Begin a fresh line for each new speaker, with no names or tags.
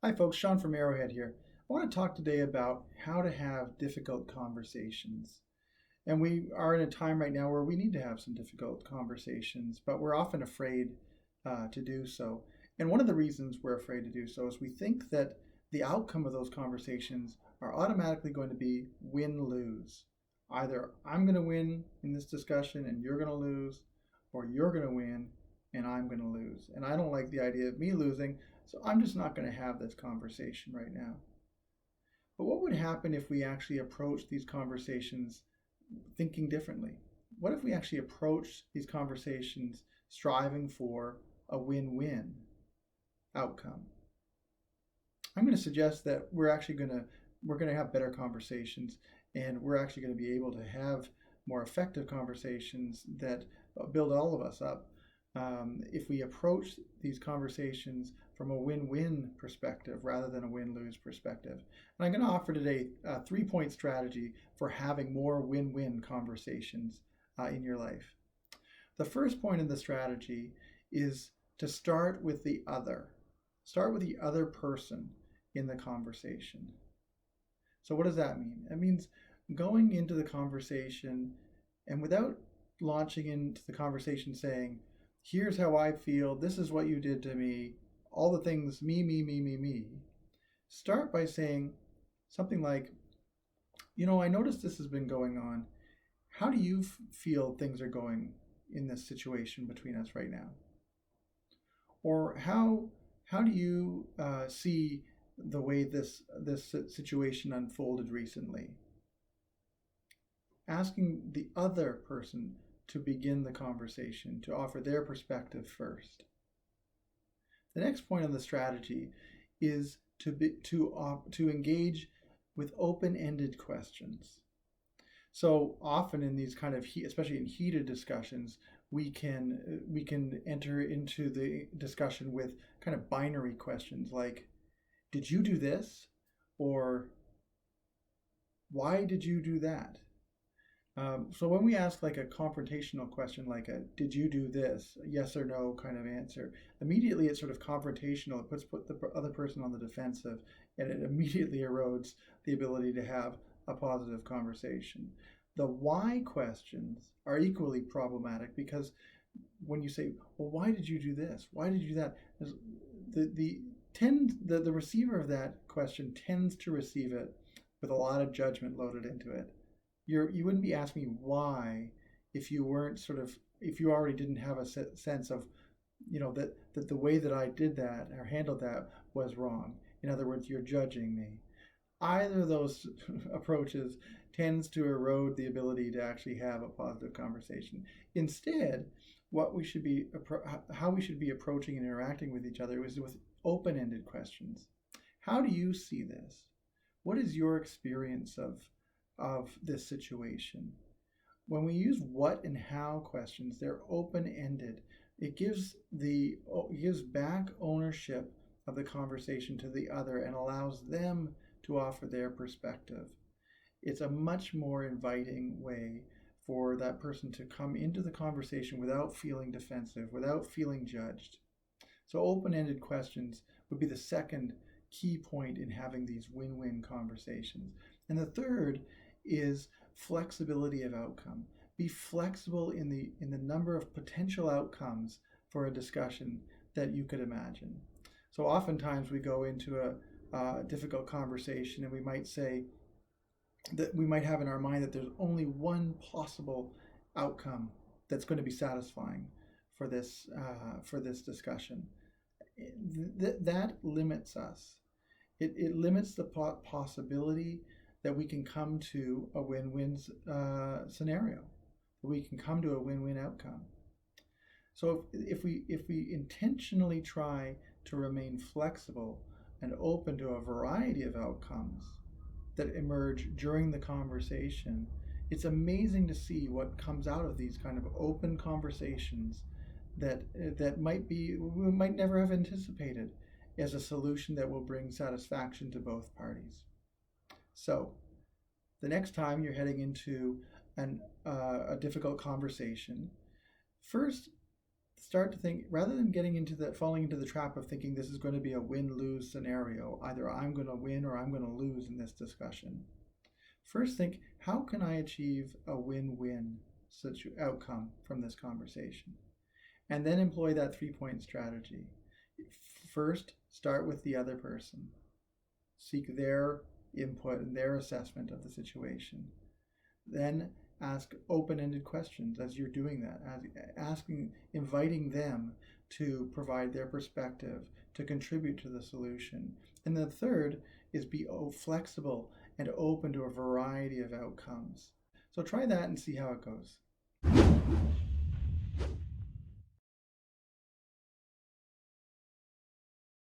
Hi, folks. Sean from Arrowhead here. I want to talk today about how to have difficult conversations. And we are in a time right now where we need to have some difficult conversations, but we're often afraid to do so. And one of the reasons we're afraid to do so is we think that the outcome of those conversations are automatically going to be win-lose. Either I'm going to win in this discussion and you're going to lose, or you're going to win and I'm going to lose. And I don't like the idea of me losing, so I'm just not going to have this conversation right now. But what would happen if we actually approach these conversations thinking differently? What if we actually approach these conversations striving for a win-win outcome? I'm going to suggest that we're going to have better conversations, and we're actually going to be able to have more effective conversations that build all of us up. If we approach these conversations from a win-win perspective rather than a win-lose perspective. And I'm going to offer today a 3-point strategy for having more win-win conversations in your life. The first point in the strategy is to start with the other. Start with the other person in the conversation. So what does that mean? It means going into the conversation and without launching into the conversation saying, here's how I feel, this is what you did to me, all the things, me. Start by saying something like, I noticed this has been going on. How do you feel things are going in this situation between us right now? Or how do you see the way this situation unfolded recently? Asking the other person to begin the conversation, to offer their perspective first. The next point on the strategy is to engage with open-ended questions. So often in these kind of especially in heated discussions, we can enter into the discussion with kind of binary questions like, did you do this? Or why did you do that? So when we ask like a confrontational question, like did you do this, yes or no kind of answer, immediately it's sort of confrontational. It puts the other person on the defensive, and it immediately erodes the ability to have a positive conversation. The why questions are equally problematic because when you say, well, why did you do this? Why did you do that? The receiver of that question tends to receive it with a lot of judgment loaded into it. You wouldn't be asking me why if you already didn't have a sense of, that the way that I did that or handled that was wrong. In other words, you're judging me. Either of those approaches tends to erode the ability to actually have a positive conversation. Instead, how we should be approaching and interacting with each other is with open-ended questions. How do you see this? What is your experience of this situation? When we use what and how questions, they're open-ended. It gives back ownership of the conversation to the other and allows them to offer their perspective. It's a much more inviting way for that person to come into the conversation without feeling defensive, without feeling judged. So open-ended questions would be the second key point in having these win-win conversations. And the third is flexibility of outcome. Be flexible in the number of potential outcomes for a discussion that you could imagine. So oftentimes we go into a difficult conversation and we might say that we might have in our mind that there's only one possible outcome that's going to be satisfying for this discussion. That limits us. It limits the possibility that we can come to a win-win scenario. We can come to a win-win outcome. So if we intentionally try to remain flexible and open to a variety of outcomes that emerge during the conversation, it's amazing to see what comes out of these kind of open conversations that we might never have anticipated as a solution that will bring satisfaction to both parties. So the next time you're heading into a difficult conversation, first start to think, rather than falling into the trap of thinking this is going to be a win-lose scenario, either I'm going to win or I'm going to lose in this discussion. First think, how can I achieve a win-win outcome from this conversation? And then employ that 3-point strategy. First, start with the other person. Seek their input and their assessment of the situation. Then ask open-ended questions as you're doing that, inviting them to provide their perspective, to contribute to the solution. And the third is be flexible and open to a variety of outcomes. So try that and see how it goes.